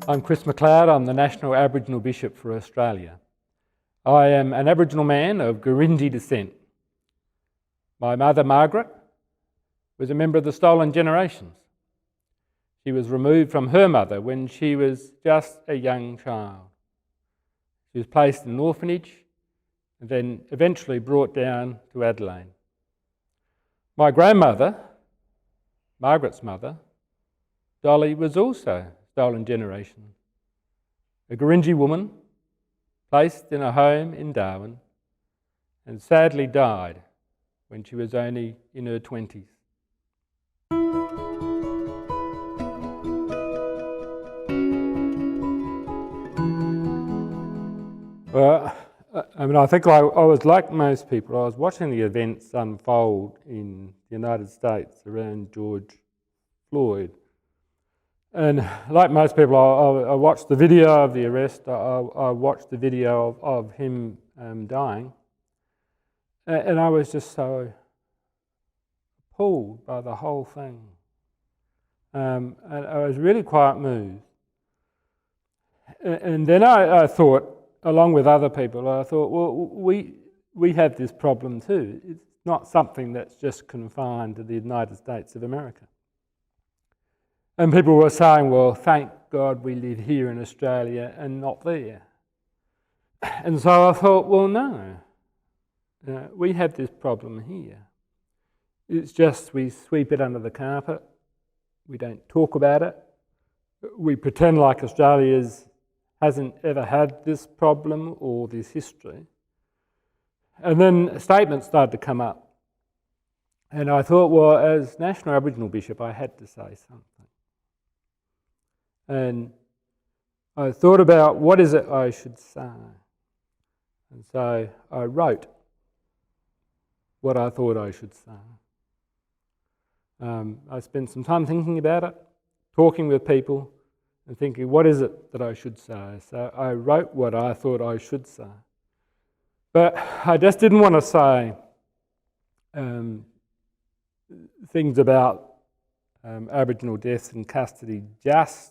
I'm Chris McLeod. I'm the National Aboriginal Bishop for Australia. I am an Aboriginal man of Gurindji descent. My mother, Margaret, was a member of the Stolen Generations. She was removed from her mother when she was just a young child. She was placed in an orphanage and then eventually brought down to Adelaide. My grandmother, Margaret's mother, Dolly, was also Stolen Generation. A Gurindji woman placed in a home in Darwin and sadly died when she was only in her 20s. Well, I think I was like most people. I was watching the events unfold in the United States around George Floyd. And like most people, I watched the video of the arrest. I watched the video of him dying. And I was just so appalled by the whole thing. And I was really quite moved. And then I thought, along with other people, I thought, well, we have this problem too. It's not something that's just confined to the United States of America. And people were saying, well, thank God we live here in Australia and not there. And so I thought, well, no. We have this problem here. It's just we sweep it under the carpet. We don't talk about it. We pretend like Australia hasn't ever had this problem or this history. And then statements started to come up. And I thought, well, as National Aboriginal Bishop, I had to say something. And I thought about what is it I should say. And so I wrote what I thought I should say. I spent some time thinking about it, talking with people, and thinking, what is it that I should say? So I wrote what I thought I should say. But I just didn't want to say things about Aboriginal deaths in custody just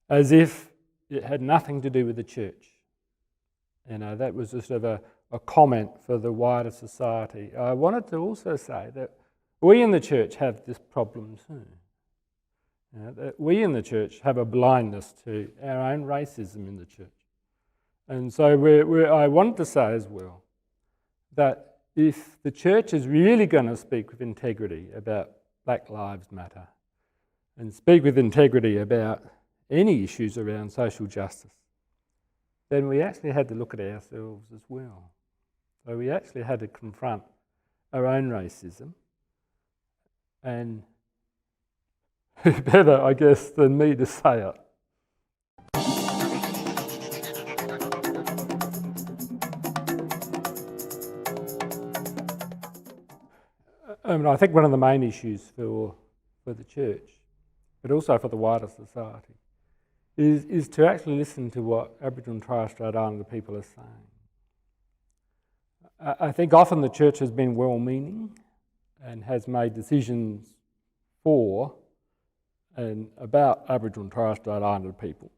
as if it had nothing to do with the church. You know, that was just sort of a comment for the wider society. I wanted to also say that we in the church have this problem too. You know, that we in the church have a blindness to our own racism in the church. And so I wanted to say as well that if the church is really going to speak with integrity about Black Lives Matter and speak with integrity about any issues around social justice, then we actually had to look at ourselves as well. So we actually had to confront our own racism, and who better, I guess, than me to say it. I think one of the main issues for the church, but also for the wider society, is to actually listen to what Aboriginal and Torres Strait Islander people are saying. I think often the church has been well-meaning and has made decisions for and about Aboriginal and Torres Strait Islander people.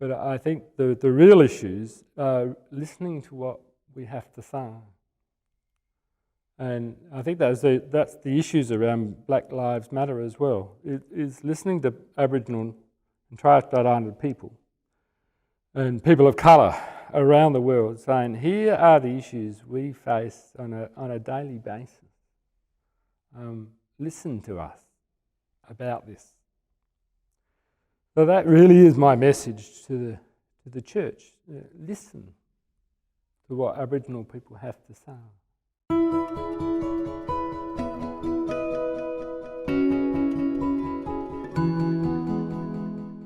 But I think the real issues are listening to what we have to say. And I think that's the issues around Black Lives Matter as well, is listening to Aboriginal and Torres Strait Islander people and people of colour around the world saying, here are the issues we face on a daily basis. Listen to us about this. So that really is my message to the church. Listen to what Aboriginal people have to say.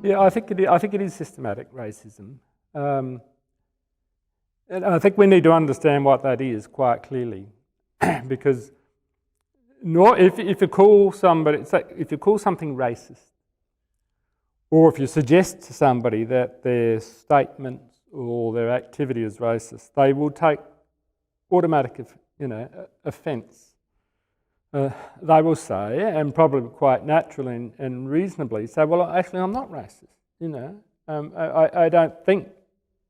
Yeah, I think it is systematic racism. And I think we need to understand what that is quite clearly. Because if you call something racist, or if you suggest to somebody that their statement or their activity is racist, they will take automatic offence. they will say, and probably quite naturally and reasonably say, well, actually I'm not racist, you know. I don't think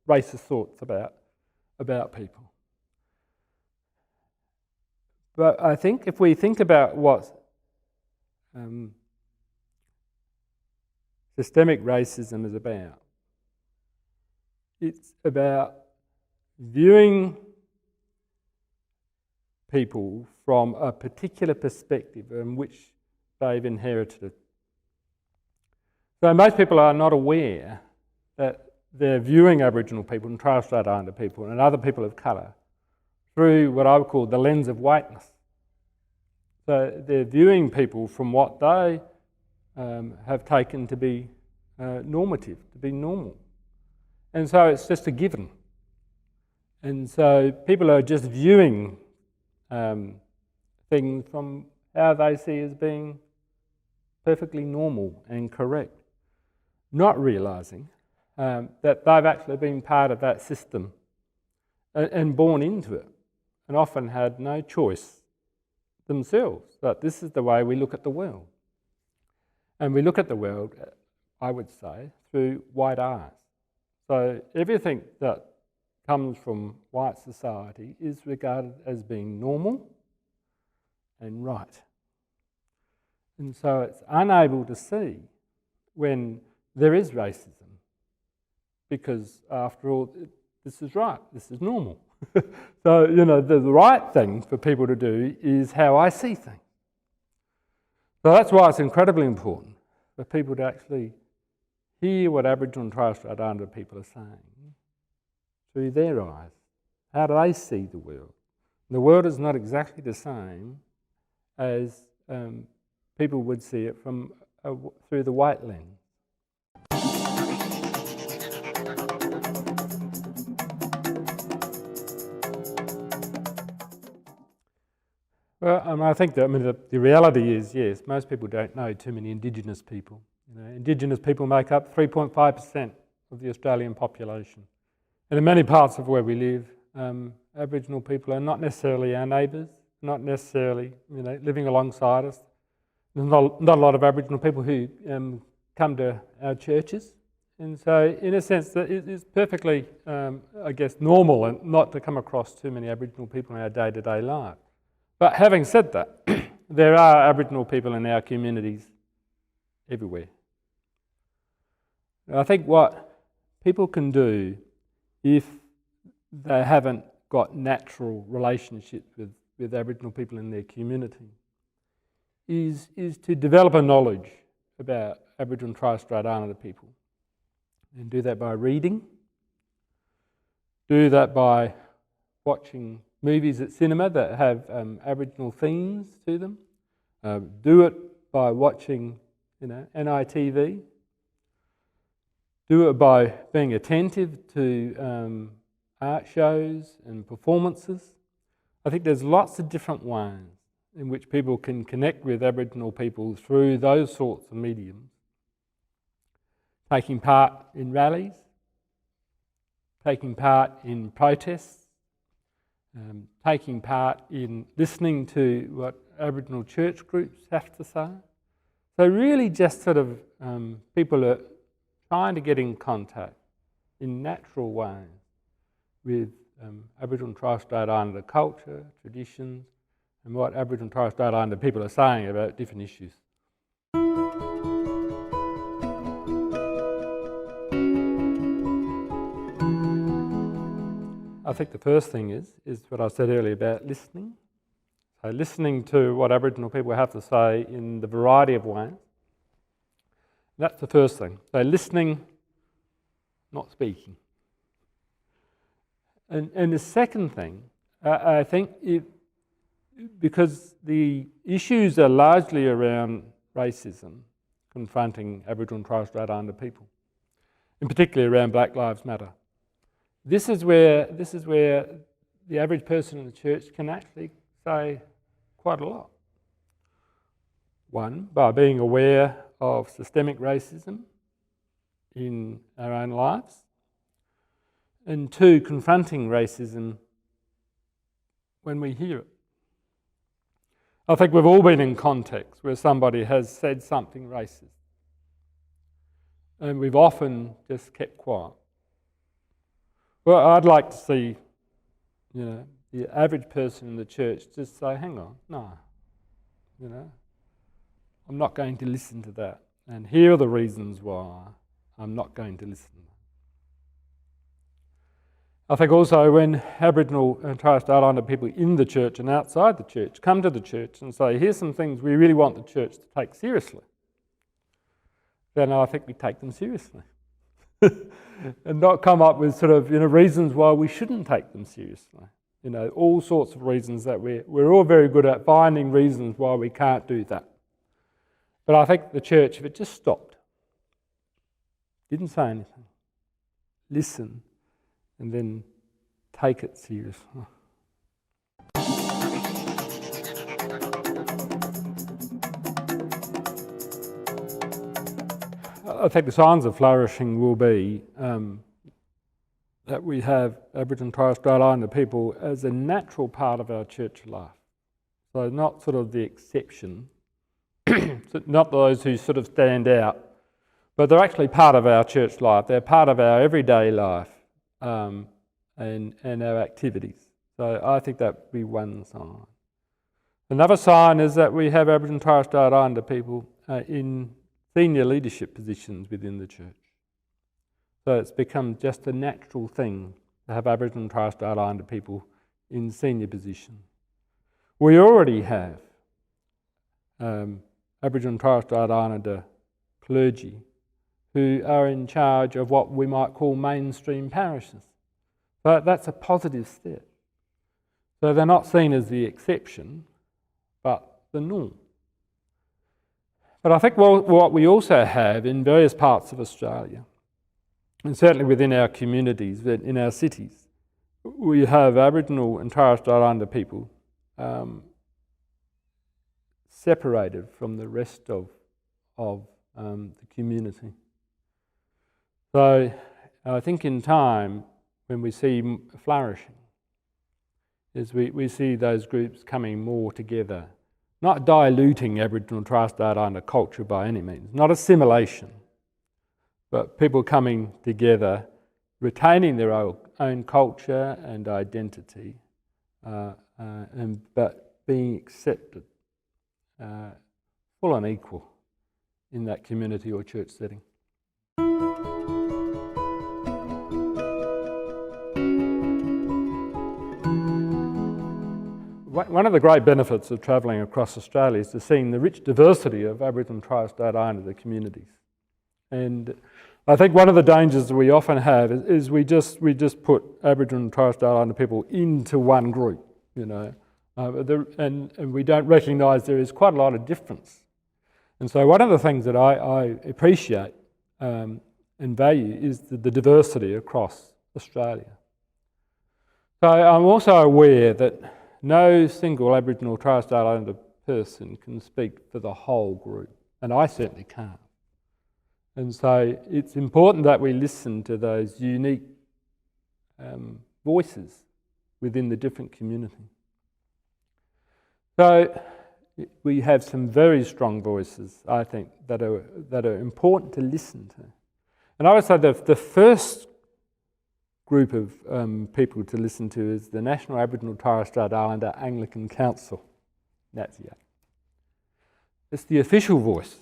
racist thoughts about people. But I think if we think about what systemic racism is about, it's about viewing people from a particular perspective in which they've inherited it. So most people are not aware that they're viewing Aboriginal people and Torres Strait Islander people and other people of colour through what I would call the lens of whiteness. So they're viewing people from what they have taken to be normative, to be normal. And so it's just a given. And so people are just viewing things from how they see as being perfectly normal and correct, not realising that they've actually been part of that system and born into it, and often had no choice themselves, that this is the way we look at the world. And we look at the world, I would say, through white eyes. So everything that comes from white society is regarded as being normal and right. And so it's unable to see when there is racism, because after all, this is right, this is normal. So, you know, the right thing for people to do is how I see things. So that's why it's incredibly important for people to actually hear what Aboriginal and Torres Strait Islander people are saying through their eyes. How do they see the world? The world is not exactly the same as people would see it from through the white lens. Well, I think that the reality is, yes, most people don't know too many Indigenous people. You know, Indigenous people make up 3.5% of the Australian population. And in many parts of where we live, Aboriginal people are not necessarily our neighbours, not necessarily, you know, living alongside us. There's not a lot of Aboriginal people who come to our churches. And so, in a sense, that it is perfectly, I guess, normal and not to come across too many Aboriginal people in our day-to-day life. But having said that, there are Aboriginal people in our communities everywhere. I think what people can do if they haven't got natural relationships with Aboriginal people in their community is to develop a knowledge about Aboriginal and Torres Strait Islander people. And do that by reading, do that by watching movies at cinema that have Aboriginal themes to them, do it by watching, you know, NITV, do it by being attentive to art shows and performances. I think there's lots of different ways in which people can connect with Aboriginal people through those sorts of mediums. Taking part in rallies, taking part in protests, taking part in listening to what Aboriginal church groups have to say. So really just sort of people are trying to get in contact in natural ways with Aboriginal and Torres Strait Islander culture, traditions, and what Aboriginal and Torres Strait Islander people are saying about different issues. I think the first thing is what I said earlier about listening. So listening to what Aboriginal people have to say in the variety of ways. That's the first thing. So listening, not speaking. And the second thing, I think, because the issues are largely around racism, confronting Aboriginal and Torres Strait Islander people, and particularly around Black Lives Matter. This is where the average person in the church can actually say quite a lot. One, by being aware of systemic racism in our own lives, and two, confronting racism when we hear it. I think we've all been in contexts where somebody has said something racist, and we've often just kept quiet. Well, I'd like to see, the average person in the church just say, hang on, no, I'm not going to listen to that. And here are the reasons why I'm not going to listen. I think also when Aboriginal and Torres Strait Islander people in the church and outside the church come to the church and say, here's some things we really want the church to take seriously, then I think we take them seriously. And not come up with sort of reasons why we shouldn't take them seriously. All sorts of reasons that we're all very good at finding reasons why we can't do that. But I think the church, if it just stopped, didn't say anything, listen, and then take it seriously. I think the signs of flourishing will be that we have Aboriginal and Torres Strait Islander people as a natural part of our church life. So not sort of the exception, not those who sort of stand out, but they're actually part of our church life. They're part of our everyday life and our activities. So I think that would be one sign. Another sign is that we have Aboriginal and Torres Strait Islander people in senior leadership positions within the church. So it's become just a natural thing to have Aboriginal and Torres Strait Islander people in senior positions. We already have Aboriginal and Torres Strait Islander clergy who are in charge of what we might call mainstream parishes. But that's a positive step. So they're not seen as the exception, but the norm. But I think what we also have in various parts of Australia, and certainly within our communities, in our cities, we have Aboriginal and Torres Strait Islander people separated from the rest of the community. So I think in time, when we see flourishing, is we see those groups coming more together, not diluting Aboriginal and Torres Strait Islander culture by any means, not assimilation, but people coming together, retaining their own culture and identity, but being accepted, full and equal in that community or church setting. One of the great benefits of travelling across Australia is to seeing the rich diversity of Aboriginal and Torres Strait Islander communities. And I think one of the dangers that we often have is we just put Aboriginal and Torres Strait Islander people into one group, and we don't recognise there is quite a lot of difference. And so one of the things that I appreciate and value is the diversity across Australia. So I'm also aware that no single Aboriginal or Torres Strait Islander person can speak for the whole group, and I certainly can't. And so it's important that we listen to those unique voices within the different communities. So we have some very strong voices, I think, that are important to listen to. And I would say the first group of people to listen to is the National Aboriginal Torres Strait Islander Anglican Council, NATSIAC. It's the official voice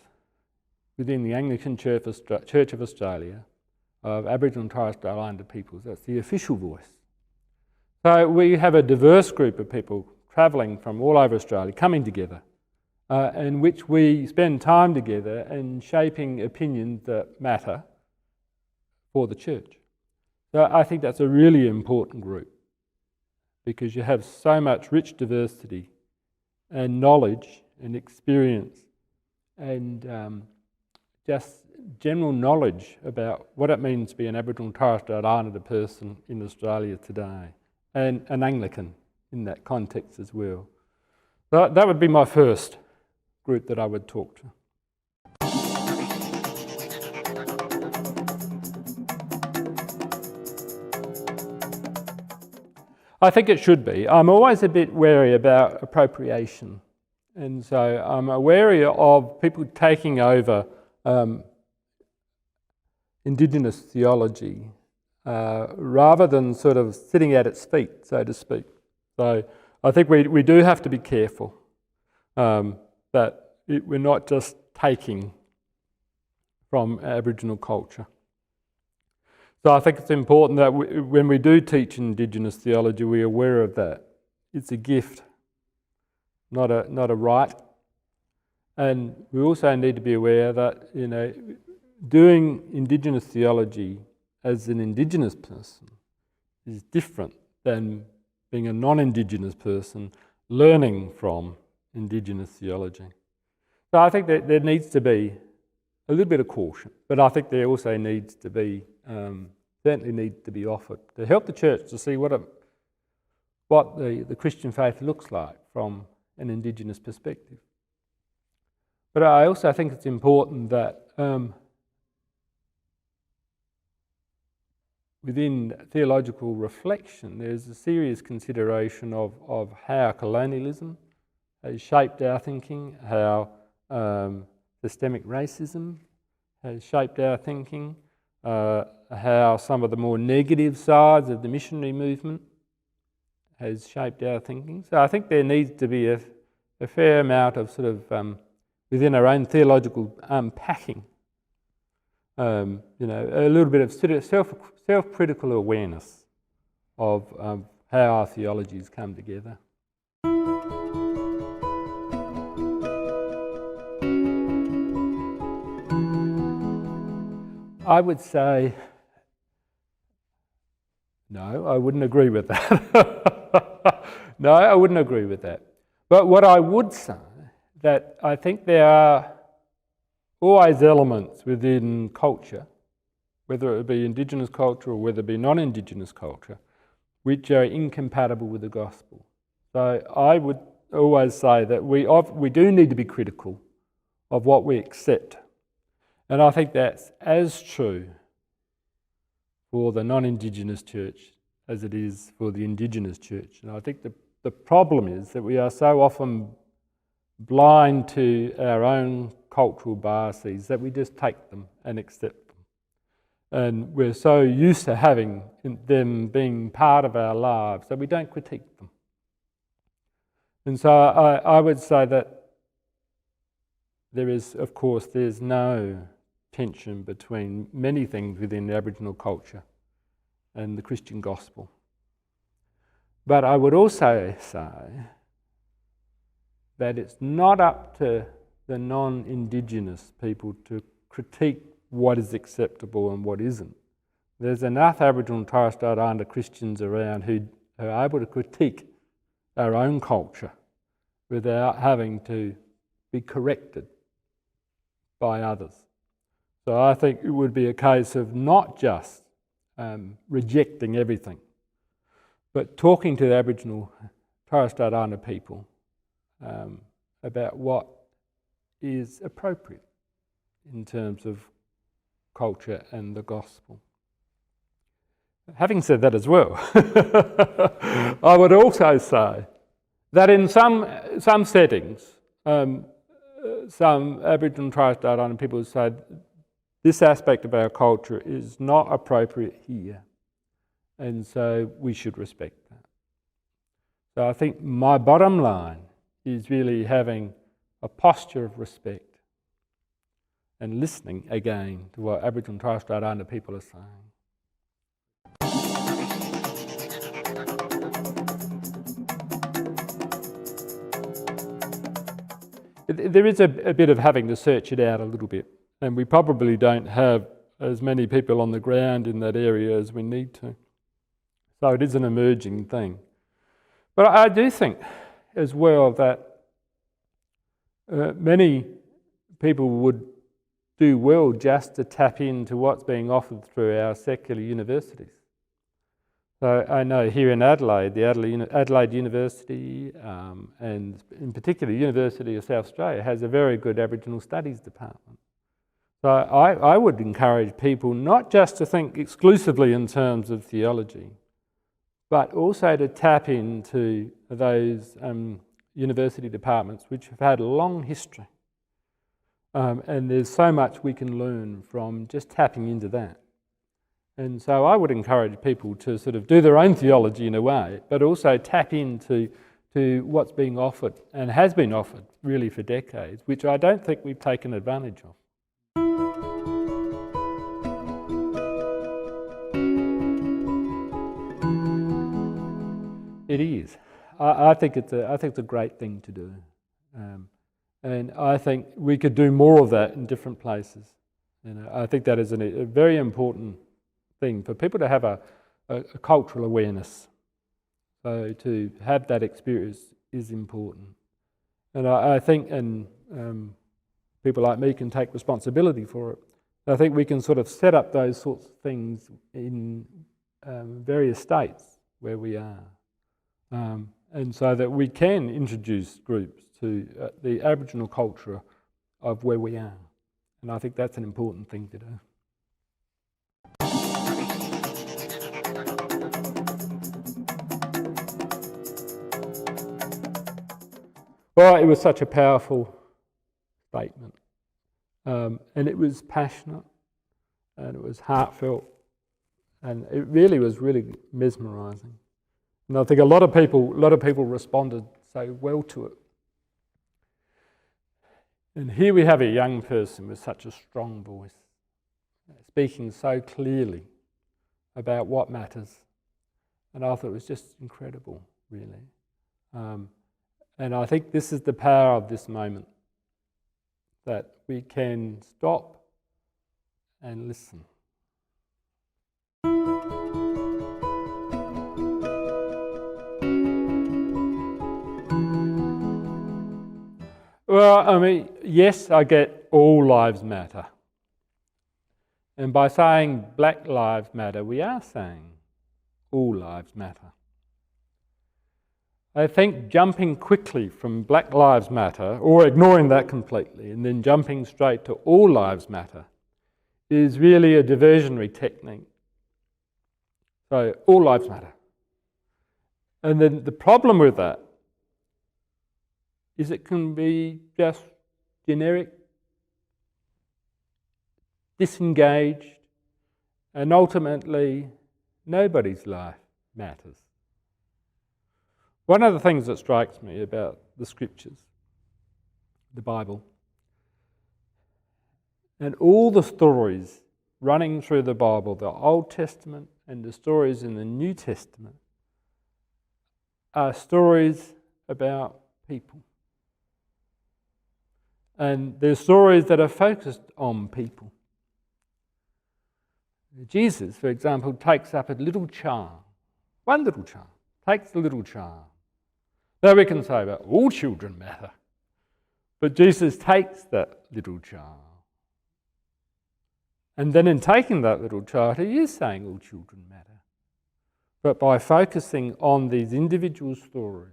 within the Anglican Church of Australia of Aboriginal and Torres Strait Islander peoples. That's the official voice. So we have a diverse group of people travelling from all over Australia, coming together, in which we spend time together and shaping opinions that matter for the church. So I think that's a really important group because you have so much rich diversity and knowledge and experience and just general knowledge about what it means to be an Aboriginal and Torres Strait Islander person in Australia today, and an Anglican in that context as well. So that would be my first group that I would talk to. I think it should be. I'm always a bit wary about appropriation And so I'm wary of people taking over Indigenous theology rather than sort of sitting at its feet, so to speak. So I think we do have to be careful that we're not just taking from Aboriginal culture. So I think it's important that when we do teach Indigenous theology, we're aware of that. It's a gift, not a right. And we also need to be aware that, you know, doing Indigenous theology as an Indigenous person is different than being a non-Indigenous person learning from Indigenous theology. So I think that there needs to be a little bit of caution, but I think there also needs to be, certainly needs to be offered to help the church to see what the Christian faith looks like from an Indigenous perspective. But I also think it's important that within theological reflection, there's a serious consideration of how colonialism has shaped our thinking, how systemic racism has shaped our thinking, how some of the more negative sides of the missionary movement has shaped our thinking. So I think there needs to be a fair amount of sort of within our own theological unpacking, you know, a little bit of self-critical awareness of how our theologies come together. I would say, no, I wouldn't agree with that. No, I wouldn't agree with that. But what I would say, that I think there are always elements within culture, whether it be Indigenous culture or whether it be non-Indigenous culture, which are incompatible with the gospel. So I would always say that we do need to be critical of what we accept. And I think that's as true for the non-Indigenous church as it is for the Indigenous church. And I think the problem is that we are so often blind to our own cultural biases that we just take them and accept them. And we're so used to having them being part of our lives that we don't critique them. And so I would say that there is, of course, there's no tension between many things within Aboriginal culture and the Christian gospel. But I would also say that it's not up to the non-Indigenous people to critique what is acceptable and what isn't. There's enough Aboriginal and Torres Strait Islander Christians around who are able to critique our own culture without having to be corrected by others. So I think it would be a case of not just rejecting everything, but talking to the Aboriginal Torres Strait Islander people about what is appropriate in terms of culture and the gospel. Having said that as well, I would also say that in some settings, some Aboriginal and Torres Strait Islander people say this aspect of our culture is not appropriate here, and so we should respect that. So I think my bottom line is really having a posture of respect and listening again to what Aboriginal and Torres Strait Islander people are saying. There is a bit of having to search it out a little bit, and we probably don't have as many people on the ground in that area as we need to. So it is an emerging thing. But I do think as well that many people would do well just to tap into what's being offered through our secular universities. So I know here in Adelaide, the Adelaide University, and in particular University of South Australia, has a very good Aboriginal Studies department. So I would encourage people not just to think exclusively in terms of theology, but also to tap into those university departments which have had a long history. And there's so much we can learn from just tapping into that. And so I would encourage people to sort of do their own theology in a way, but also tap into what's being offered and has been offered really for decades, which I don't think we've taken advantage of. It is. I think it's a great thing to do. And I think we could do more of that in different places. I think that is a very important thing for people to have a cultural awareness. So to have that experience is important. And I think, people like me can take responsibility for it. I think we can sort of set up those sorts of things in various states where we are. And so that we can introduce groups to the Aboriginal culture of where we are. And I think that's an important thing to do. Well, it was such a powerful statement. And it was passionate, and it was heartfelt, and it really was mesmerising. And I think a lot of people responded so well to it. And here we have a young person with such a strong voice, speaking so clearly about what matters. And I thought it was just incredible, really. And I think this is the power of this moment, that we can stop and listen. Well, I mean, yes, I get all lives matter. And by saying Black Lives Matter, we are saying all lives matter. I think jumping quickly from Black Lives Matter, or ignoring that completely, and then jumping straight to all lives matter, is really a diversionary technique. So, all lives matter. And then the problem with that is it can be just generic, disengaged, and ultimately nobody's life matters. One of the things that strikes me about the scriptures, the Bible, and all the stories running through the Bible, the Old Testament and the stories in the New Testament, are stories about people. And they're stories that are focused on people. Jesus, for example, takes up a little child, one little child, takes the little child. Now we can say that all children matter, but Jesus takes that little child. And then in taking that little child, he is saying all children matter. But by focusing on these individual stories,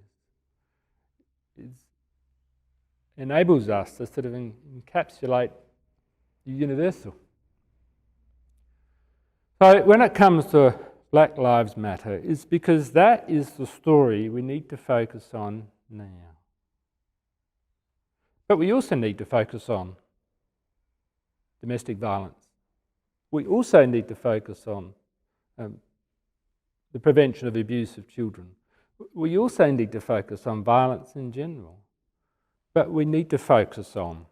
it enables us to sort of encapsulate the universal. So when it comes to Black Lives Matter, it's because that is the story we need to focus on now. But we also need to focus on domestic violence. We also need to focus on the prevention of abuse of children. We also need to focus on violence in general. But we need to focus on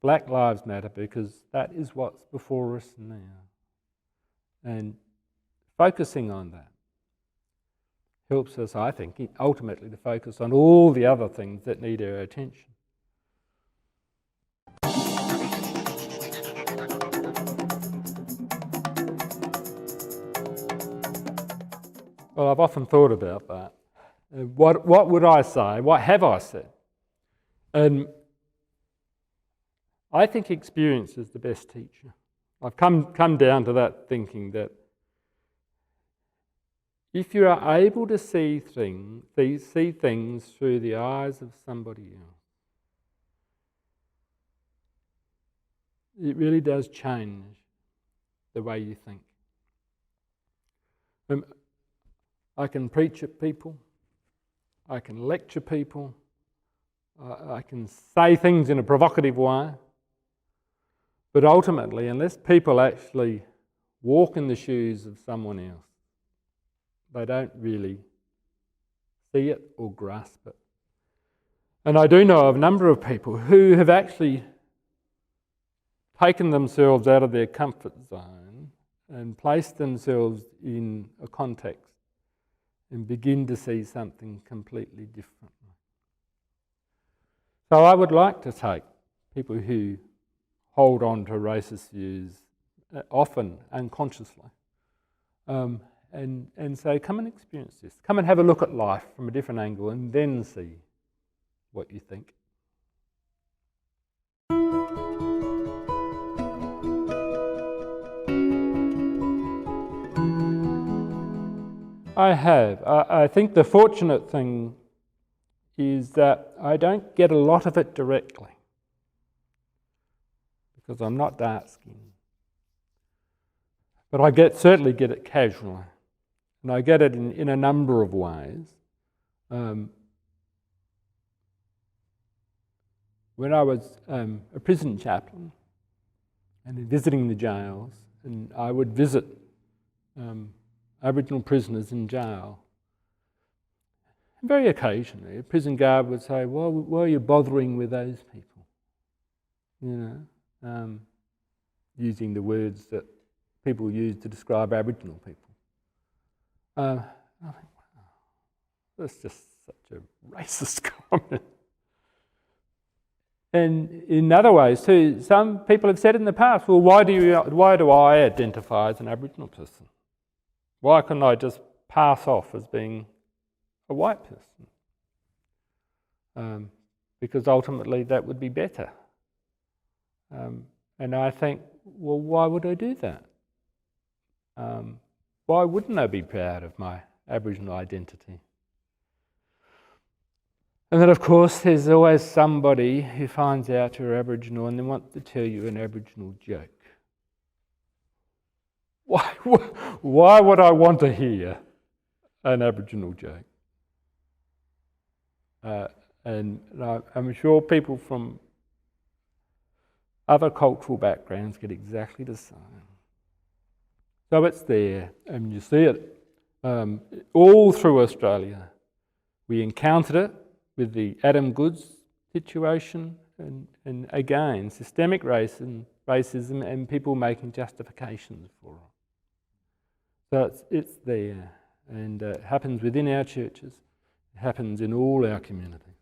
Black Lives Matter because that is what's before us now. And focusing on that helps us, I think, ultimately to focus on all the other things that need our attention. Well, I've often thought about that. What would I say? What have I said? And I think experience is the best teacher. I've come down to that thinking that if you are able to see things through the eyes of somebody else, it really does change the way you think. I can preach at people, I can lecture people, I can say things in a provocative way, but ultimately, unless people actually walk in the shoes of someone else, they don't really see it or grasp it. And I do know of a number of people who have actually taken themselves out of their comfort zone and placed themselves in a context and begin to see something completely differently. So I would like to take people who hold on to racist views, often unconsciously, and say, come and experience this. Come and have a look at life from a different angle and then see what you think. I have. I think the fortunate thing is that I don't get a lot of it directly because I'm not dark-skinned. But I certainly get it casually. And I get it in a number of ways. When I was a prison chaplain and visiting the jails, and I would visit Aboriginal prisoners in jail, and very occasionally a prison guard would say, well, why are you bothering with those people? You know, using the words that people use to describe Aboriginal people. I think, wow, that's just such a racist comment. And in other ways too, some people have said in the past, well, why do I identify as an Aboriginal person? Why couldn't I just pass off as being a white person? Because ultimately that would be better. And I think, well, why would I do that? Why wouldn't I be proud of my Aboriginal identity? And then, of course, there's always somebody who finds out you're Aboriginal and they want to tell you an Aboriginal joke. Why would I want to hear an Aboriginal joke? And I'm sure people from other cultural backgrounds get exactly the same. So it's there, and you see it all through Australia. We encountered it with the Adam Goods situation, and again, systemic racism and people making justifications for it. So it's there, and it happens within our churches, it happens in all our communities.